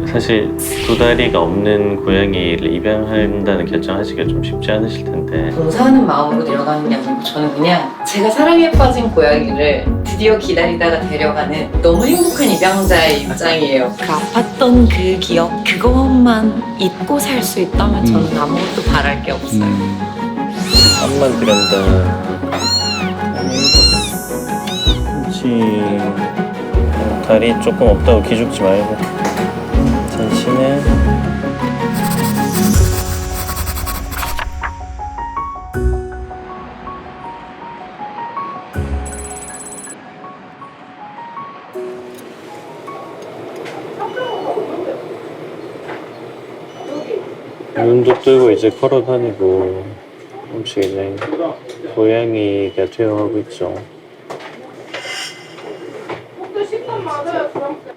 사실 두 다리가 없는 고양이를 입양한다는 결정하시기가 좀 쉽지 않으실 텐데 봉사하는 마음으로 데려가는 게 아니고 저는 그냥 제가 사랑에 빠진 고양이를 드디어 기다리다가 데려가는 너무 행복한 입양자의 입장이에요. 그 아팠던 그 기억 그것만 잊고 살 수 있다면 저는 아무것도 바랄 게 없어요. 땀만 들어간다. 그렇지. 다리 조금 없다고 기죽지 말고 잘 쉬네. 눈도 뜨고 이제 걸어 다니고 조금씩 이제 고양이가 되어가고 있죠.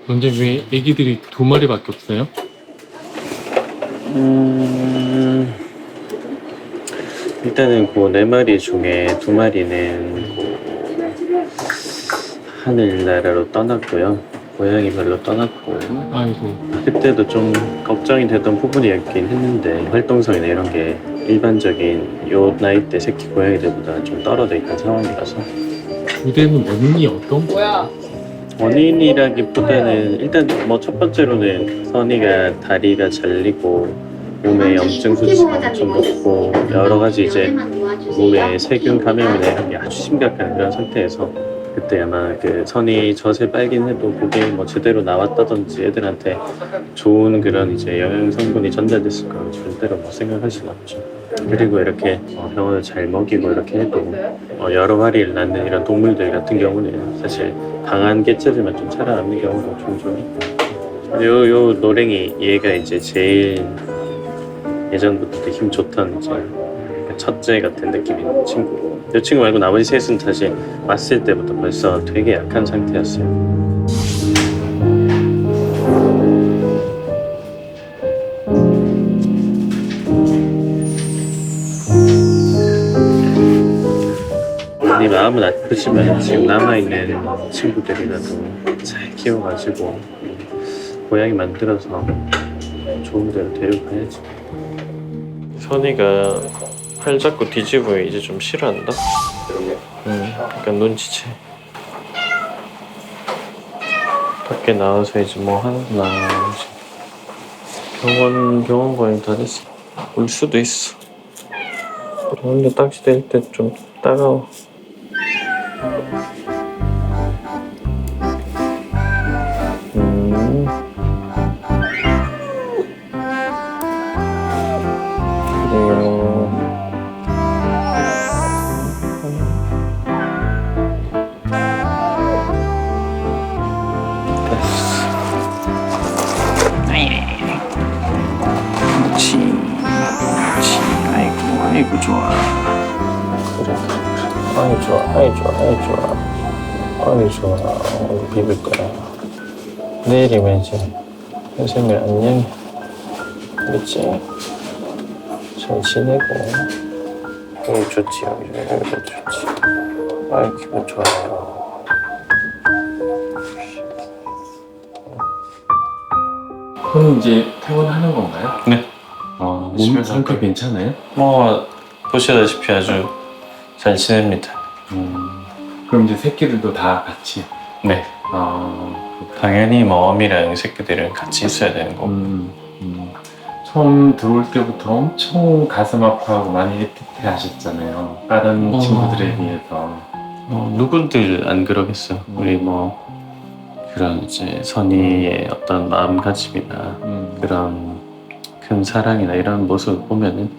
근데 왜 애기들이 두 마리밖에 없어요? 일단은 그 네 마리 중에 두 마리는 하늘나라로 떠났고요. 고양이별로 떠났고 아이고. 그때도 좀 걱정이 되던 부분이었긴 했는데 활동성이나 이런 게 일반적인 요 나이 때 새끼 고양이들보다 좀 떨어져 있던 상황이라서 부대는 원인이 어떤 거야? 원인이라기보다는 일단 뭐 첫 번째로는 선이가 다리가 잘리고 몸에 염증 수치가 엄청 높고 여러 가지 이제 몸에 세균 감염이나 이런 게 아주 심각한 그런 상태에서 그때 아마 그 선이 젖에 빨긴 해도 그게 뭐 제대로 나왔다든지 애들한테 좋은 그런 이제 영양 성분이 전달됐을 거라고 절대로 뭐 생각할 수는 없죠. 그리고 이렇게 병원을 잘 먹이고 이렇게 해도 여러 마리를 낳는 이런 동물들 같은 경우는 사실 강한 개체들만 좀 살아남는 경우가 종종 있고 요 노랭이 얘가 이제 제일 예전부터 힘 좋던 이제 첫째 같은 느낌인 친구고 이 친구 말고 나머지 셋은 사실 왔을 때부터 벌써 되게 약한 상태였어요. 네 마음은 아프지만 지금 남아있는 친구들이라도 잘 키워가지고 고양이 만들어서 좋은 데로 데려가야지. 선이가 팔 잡고 뒤집으면 이제 좀 싫어한다? 약간 눈치채. 밖에 나와서 이제 뭐 하는구나. 병원 거의 다 됐어. 울 수도 있어. 근데 딱지 될 때 좀 따가워. 그래요. 그렇지. 그렇지. 아이고 좋아. 그래. 아이 좋아. 우리 비빌 거야. 내일이면 이제 선생님 안녕. 그렇지? 잘 지내고. 여기 좋지, 여기도 좋지. 아이 기분 좋아요. 그럼 이제 퇴원하는 건가요? 네. 몸 상태 괜찮아요? 뭐 보시다시피 아주 잘 지냅니다. 그럼 이제 새끼들도 다 같이? 네. 당연히 뭐 어미랑 새끼들은 같이 있어야 되는 거고. 처음 들어올 때부터 엄청 가슴 아파하고 많이 애틋해 하셨잖아요. 다른 친구들에 비해서. 누군들 안 그러겠어. 우리 뭐 그런 이제 선의의 어떤 마음가짐이나 그런 큰 사랑이나 이런 모습을 보면은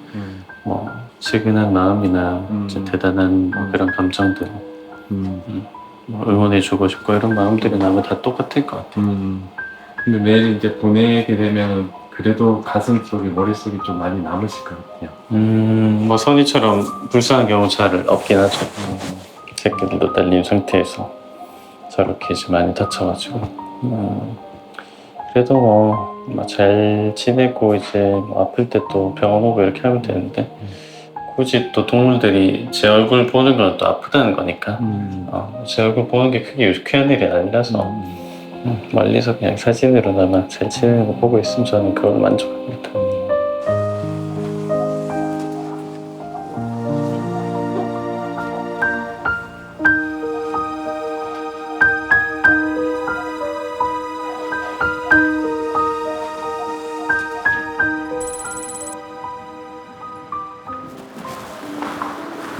뭐 측은한 마음이나 이제 대단한 뭐 그런 감정들 뭐 응원해주고 싶고 이런 마음들은 아마 다 똑같을 것 같아요. 근데 매일 이제 보내게 되면 그래도 가슴 속에 머릿속에 좀 많이 남으실 것 같아요. 뭐 선이처럼 불쌍한 경우 잘 없긴 하죠. 새끼들도 딸린 상태에서 저렇게 이제 많이 다쳐가지고 그래도 뭐 잘 지내고 이제 뭐 아플 때 또 병원 오고 이렇게 하면 되는데 굳이 또 동물들이 제 얼굴 보는 건 또 아프다는 거니까 제 얼굴 보는 게 크게 유쾌한 일이 아니라서 멀리서 그냥 사진으로나마 잘 지내는 거 보고 있으면 저는 그걸로 만족합니다.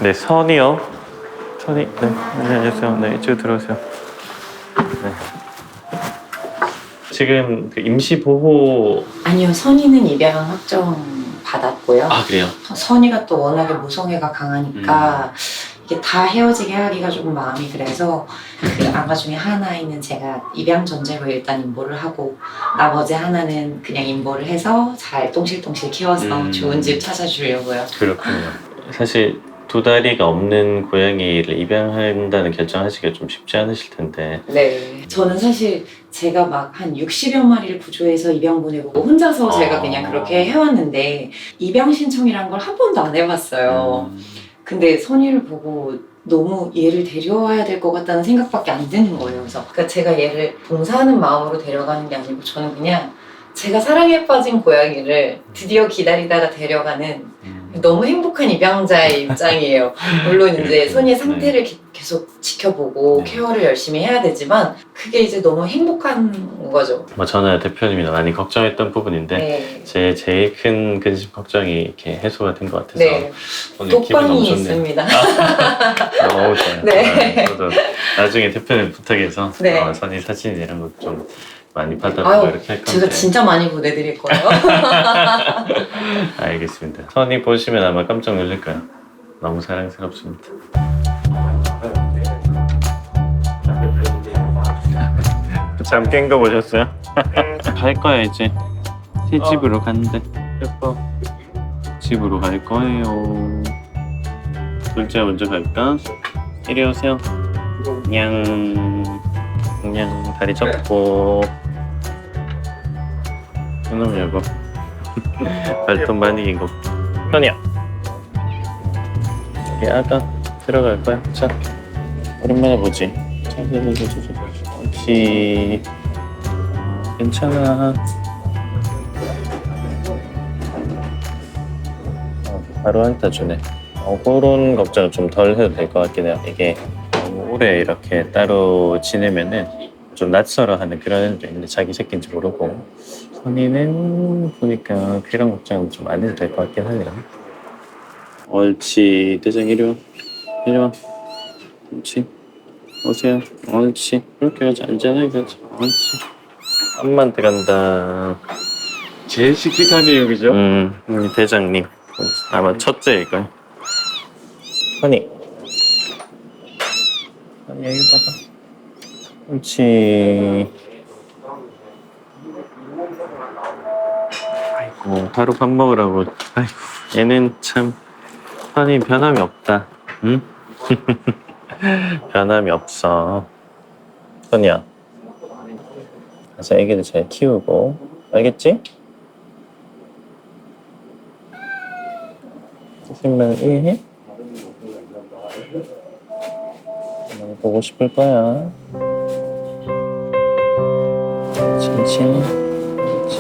네, 선이요. 선이, 네, 안녕하세요. 네, 이쪽으로 들어오세요. 네. 지금 그 임시 보호. 아니요, 선이는 입양 확정 받았고요. 아, 그래요? 선이가 또 워낙에 모성애가 강하니까 이게 다 헤어지게 하기가 조금 마음이 그래서 그 아가 중에 하나는 제가 입양 전제로 일단 임보를 하고 나머지 하나는 그냥 임보를 해서 잘 똥실똥실 키워서 좋은 집 찾아주려고요. 그렇군요. 사실 2다리가 없는 고양이를 입양한다는 결정하시기가 좀 쉽지 않으실 텐데. 네. 저는 사실 제가 막 한 60여 마리를 구조해서 입양 보내고 혼자서 제가 그냥 그렇게 해왔는데 입양 신청이란 걸 한 번도 안 해봤어요. 근데 선이를 보고 너무 얘를 데려와야 될 것 같다는 생각밖에 안 드는 거예요. 그래서 그러니까 제가 얘를 봉사하는 마음으로 데려가는 게 아니고 저는 그냥 제가 사랑에 빠진 고양이를 드디어 기다리다가 데려가는 너무 행복한 입양자의 입장이에요. 물론 이제 선이의 상태를 계속 지켜보고 케어를 열심히 해야 되지만 그게 이제 너무 행복한 거죠. 뭐 저는 대표님이 많이 걱정했던 부분인데 네. 제 제일 큰 근심 걱정이 이렇게 해소가 된 것 같아서 네. 오늘 기분 너무 독방이 좋네요. 있습니다. 너무 좋아요. 네. 저도 나중에 대표님 부탁해서 네. 선이 사진 이런 것 좀 많이 받아보고 아유, 이렇게 할 건데. 제가 진짜 많이 보내드릴 거예요. 알겠습니다. 선이 보시면 아마 깜짝 놀랄 거예요. 너무 사랑스럽습니다. 잠 깬 거 보셨어요? 갈 거야 이제. 새 집으로 간대. 예뻐. 집으로 갈 거예요. 둘째 먼저 갈까? 이리 오세요. 냥. 그냥 다리 접고. 이놈 여보. 발톱 많이 기고. 선이야. 여기 아가 들어갈 거야. 자, 오랜만에 보지. 자, 옳지. 괜찮아. 바로 한타 주네. 그런 걱정은 좀 덜 해도 될 것 같긴 해요. 이게 너무 오래 이렇게 따로 지내면은 좀 낯설어하는 그런 애들도 있는데 자기 새끼인지 모르고. 선이는 보니까 그런 걱정은 좀 안 해도 될 것 같긴 하네요. 옳지. 대장 이리 와. 이리 와. 옳지. 오세요. 옳지. 그렇게 하자. 안전하게 가자. 옳지. 암만 들어간다. 제일 씩씩하네요, 그죠? 우리 대장님. 아마 첫째일걸. 선이. 선이 여기 봐봐. 옳지. 아이고, 바로 밥 먹으라고. 아이고, 얘는 참 선이 변함이 없다. 응? 변함이 없어. 선이야. 가서 애기들 잘 키우고. 알겠지? 선생님만 이해해? 많이 보고 싶을 거야. 천천히. 그렇지.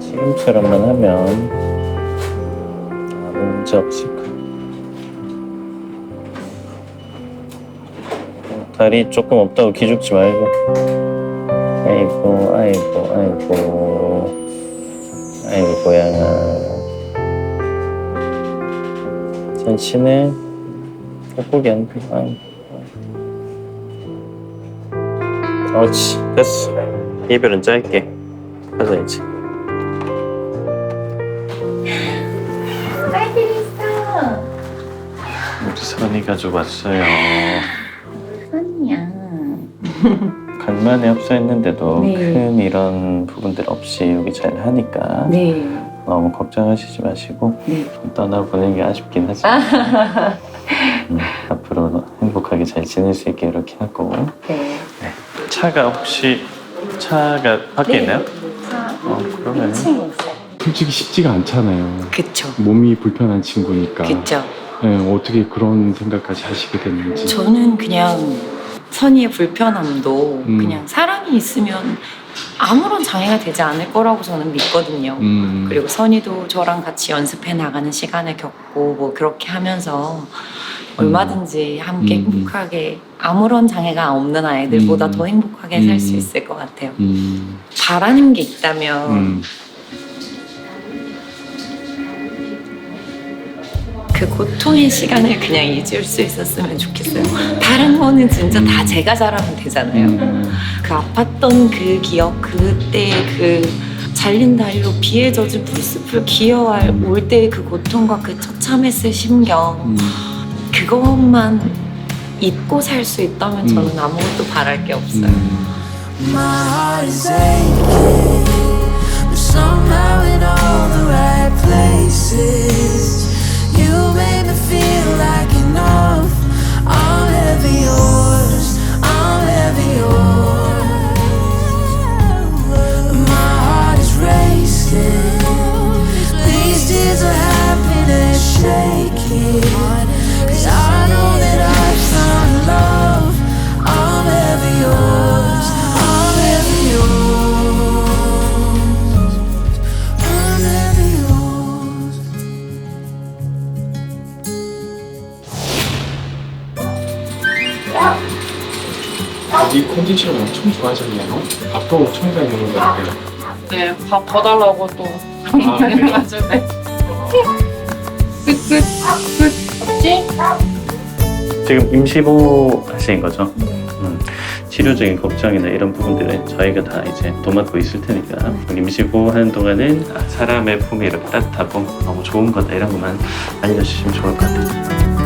지금처럼만 하면 아무 문제 없을 거야. 다리 조금 없다고 기죽지 말고. 아이고, 아이고, 아이고. 아이고, 고양아. 전신에 예쁘게 안 돼. 옳지. 됐어. 이별은 짧게. 가자, 이제. 우리 선이 가지고 왔어요. 선이야. 간만에 합사했는데도 네. 큰 이런 부분들 없이 여기 잘 하니까 네. 너무 걱정하시지 마시고 네. 좀 떠나보내는 게 아쉽긴 하지만 앞으로 행복하게 잘 지낼 수 있게 이렇게 하고. 네. 차가 혹시 차가 밖에 있나요? 그러면 1층에 있어요. 솔직히 쉽지가 않잖아요. 그쵸. 몸이 불편한 친구니까. 그쵸. 네, 어떻게 그런 생각까지 하시게 됐는지. 저는 그냥 선의의 불편함도 음. 그냥 사람이 있으면 아무런 장애가 되지 않을 거라고 저는 믿거든요. 그리고 선의도 저랑 같이 연습해 나가는 시간을 겪고 뭐 그렇게 하면서 얼마든지 함께 행복하게 아무런 장애가 없는 아이들보다 더 행복하게 살 수 있을 것 같아요. 바라는 게 있다면 그 고통의 시간을 그냥 잊을 수 있었으면 좋겠어요. 다른 거는 진짜 다 제가 잘하면 되잖아요. 그 아팠던 그 기억, 그때 그 잘린 다리로 비에 젖은 풀숲을 기어할 올 때의 그 고통과 그 처참했을 심경, 그것만 잊고 살 수 있다면 저는 아무것도 바랄 게 없어요. My heart is aching, but somehow in all the right places. You made me feel like enough. I'm ever yours, I'm ever yours. My heart is racing, these tears of happiness shaking. 'Cause I know that I found love. I'm ever yours, I'm ever yours, I'm ever yours. 이 컨디션 엄청 좋아졌네요. 밥도 엄청 잘 먹는 것 같아요. 네, 밥 더 달라고 또 아, 네. 해가지고 끝. 지금 임시보호 하신 거죠? 치료적인 걱정이나 이런 부분들은 저희가 다 이제 도맡고 있을 테니까 임시보호 하는 동안은 사람의 품이 이렇게 따뜻하고 너무 좋은 거다 이런 것만 알려주시면 좋을 것 같아요.